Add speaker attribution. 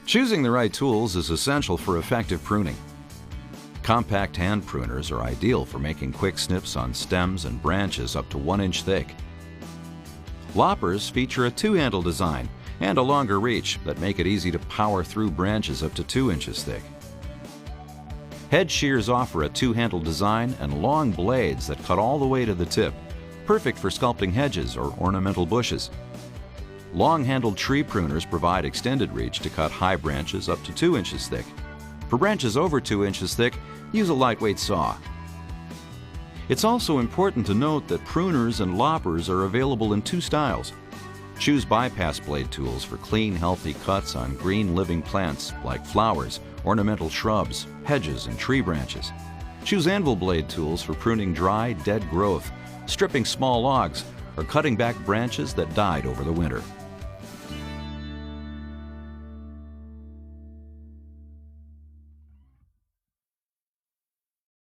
Speaker 1: Choosing the right tools is essential for effective pruning. Compact hand pruners are ideal for making quick snips on stems and branches up to 1 inch thick. Loppers feature a two-handle design and a longer reach that make it easy to power through branches up to 2 inches thick. Hedge shears offer a two-handle design and long blades that cut all the way to the tip, perfect for sculpting hedges or ornamental bushes. Long-handled tree pruners provide extended reach to cut high branches up to 2 inches thick. For branches over 2 inches thick, use a lightweight saw. It's also important to note that pruners and loppers are available in 2 styles. Choose bypass blade tools for clean, healthy cuts on green living plants like flowers, ornamental shrubs, hedges, and tree branches. Choose anvil blade tools for pruning dry, dead growth, stripping small logs, or cutting back branches that died over the winter.